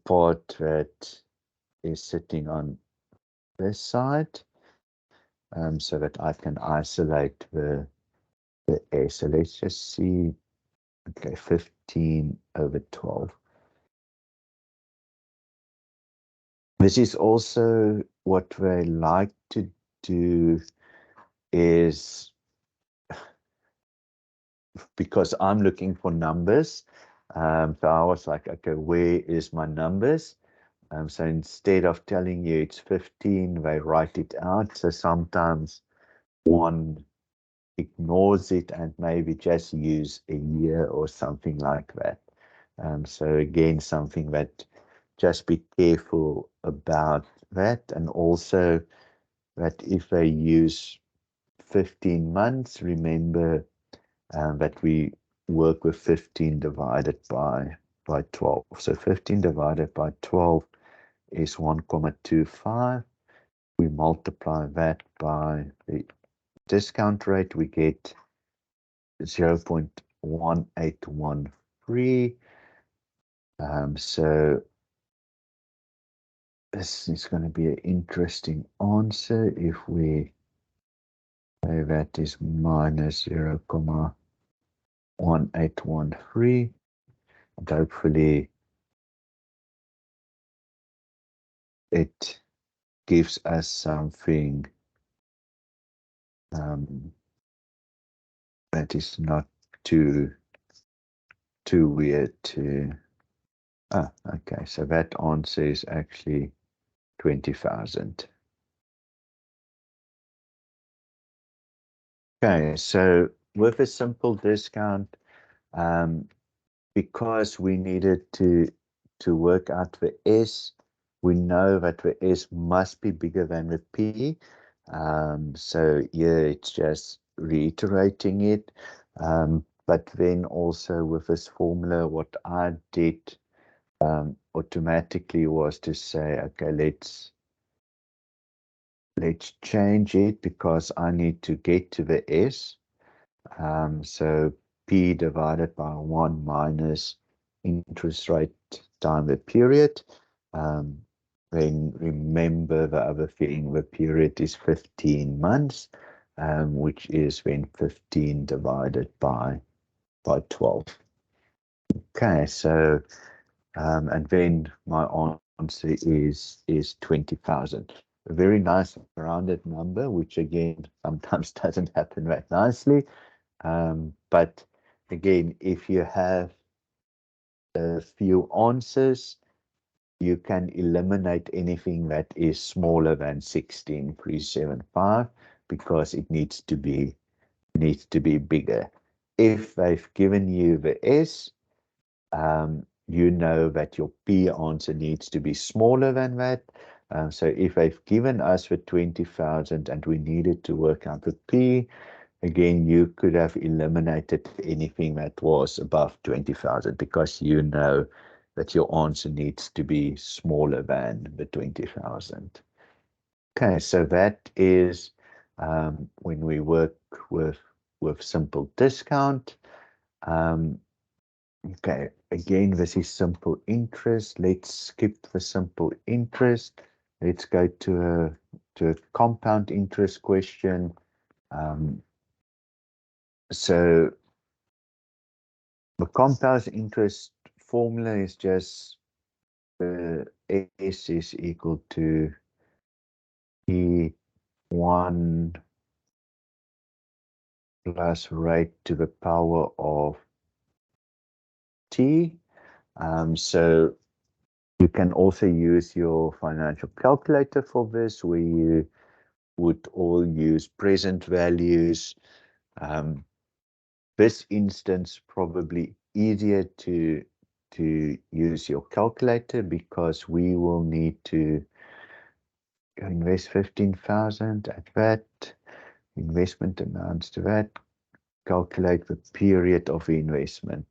A: part that is sitting on this side, so that I can isolate the A. So let's just see. Okay, 15 over 12. This is also what they like to do, is because I'm looking for numbers. So I was like, okay, where is my numbers? So instead of telling you it's 15, they write it out. So sometimes one ignores it and maybe just use a year or something like that. So again, something that just be careful about that. And also that if they use 15 months, remember that we work with 15 divided by 12. So 15 divided by 12 is 1,25. We multiply that by the discount rate, we get 0.1813. So this is going to be an interesting answer if we say that is minus 0,1813. And hopefully it gives us something that is not too weird to. Okay, so that answer is actually 20,000. Okay, so with a simple discount, because we needed to work out the S, we know that the S must be bigger than the P. So yeah, it's just reiterating it. But then also with this formula, what I did automatically was to say, okay, let's change it because I need to get to the S. So P divided by 1 minus interest rate time the period. Then remember the other thing, the period is 15 months, which is then 15 divided by 12. Okay, so and then my answer is 20,000. A very nice rounded number, which again sometimes doesn't happen that nicely. But again, if you have a few answers, you can eliminate anything that is smaller than 16,375 because it needs to be bigger. If they've given you the S, you know that your P answer needs to be smaller than that. So if they've given us the 20,000 and we needed to work out the P, again, you could have eliminated anything that was above 20,000 because you know that your answer needs to be smaller than the 20,000. Okay, so that is when we work with simple discount. Okay, again, this is simple interest. Let's skip the simple interest. Let's go to a compound interest question. So the compound interest formula is just S is equal to E1 plus rate to the power of T. So you can also use your financial calculator for this, where you would all use present values. This instance probably easier to use your calculator because we will need to invest 15,000 at that, investment amounts to that, calculate the period of investment.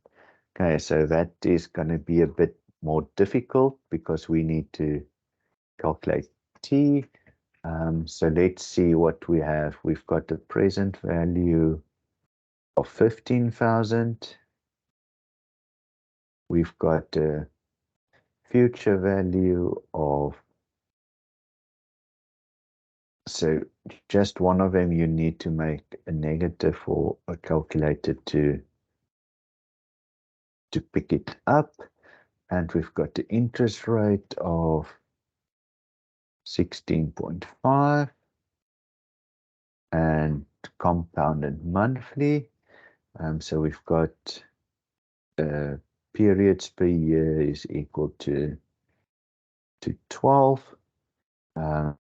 A: Okay, so that is going to be a bit more difficult because we need to calculate T. So let's see what we have. We've got the present value of 15,000. We've got a future value of, so just one of them you need to make a negative for a calculator to pick it up. And we've got the interest rate of 16.5 and compounded monthly. So we've got periods per year is equal to 12. Um,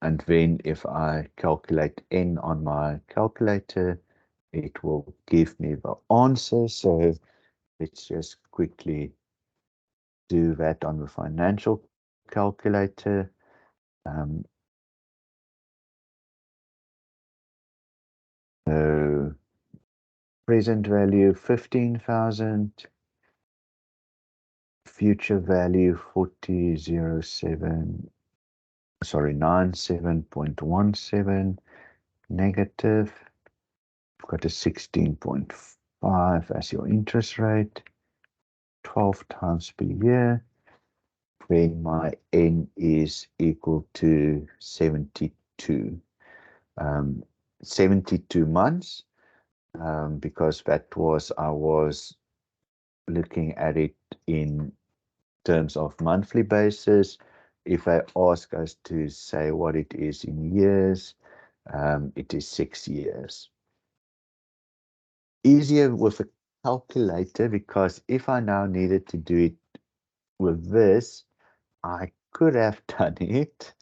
A: and then if I calculate n on my calculator, it will give me the answer. So let's just quickly do that on the financial calculator. So present value 15,000, future value 4007, sorry, 97.17 negative. You've got a 16.5 as your interest rate, 12 times per year. When my N is equal to 72. 72 months, because I was looking at it in terms of monthly basis. If I ask us to say what it is in years, it is 6 years. Easier with a calculator, because if I now needed to do it with this, I could have done it.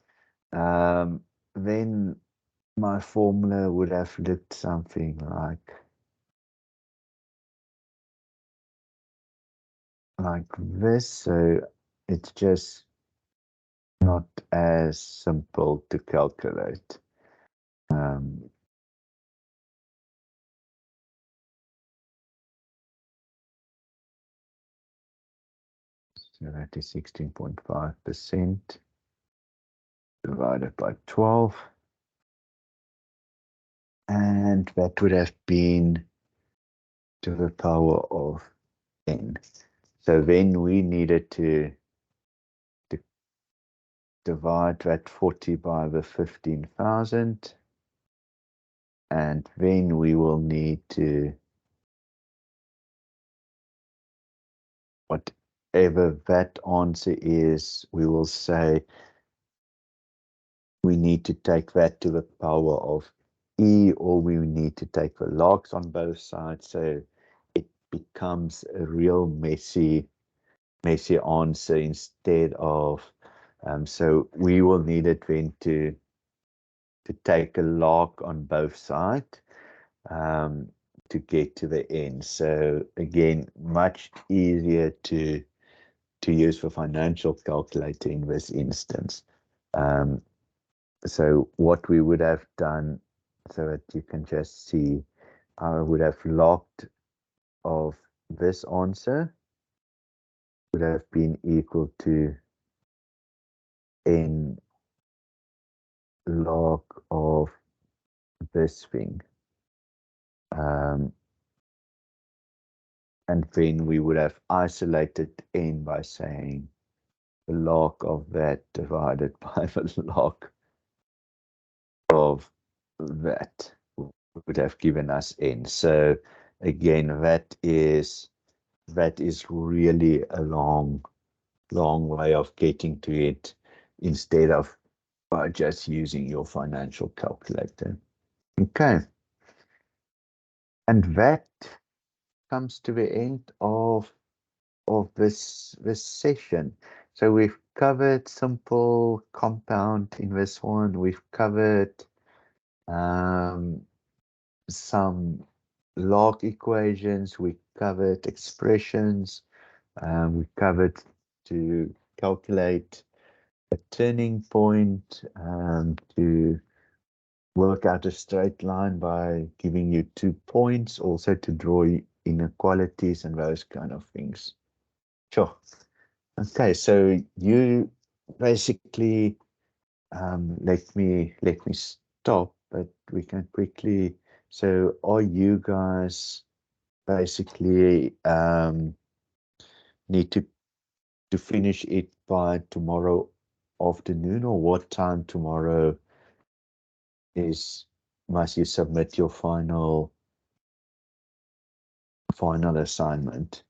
A: Then my formula would have looked something like this. So it's just not as simple to calculate. So that is 16.5% divided by 12. And that would have been to the power of n. So then we needed to divide that 40 by the 15,000. And then we will need to, whatever that answer is, we will say we need to take that to the power of e, or we need to take the logs on both sides. So it becomes a real messy answer instead of, so we will need it then to take a log on both sides to get to the end. So again, much easier to use for financial calculator in this instance. So what we would have done, so that you can just see, I would have logged of this answer would have been equal to n log of this thing. And then we would have isolated n by saying the log of that divided by the log of that would have given us n. So again, that is really a long way of getting to it, instead of by just using your financial calculator. Okay. And that comes to the end of this session. So we've covered simple compound in this one. We've covered some log equations. We covered expressions. We covered to calculate a turning point, to work out a straight line by giving you 2 points, also to draw inequalities and those kind of things. Sure. Okay, so you basically, let me stop, but we can quickly. So are you guys basically need to finish it by tomorrow afternoon, or what time tomorrow must you submit your final assignment?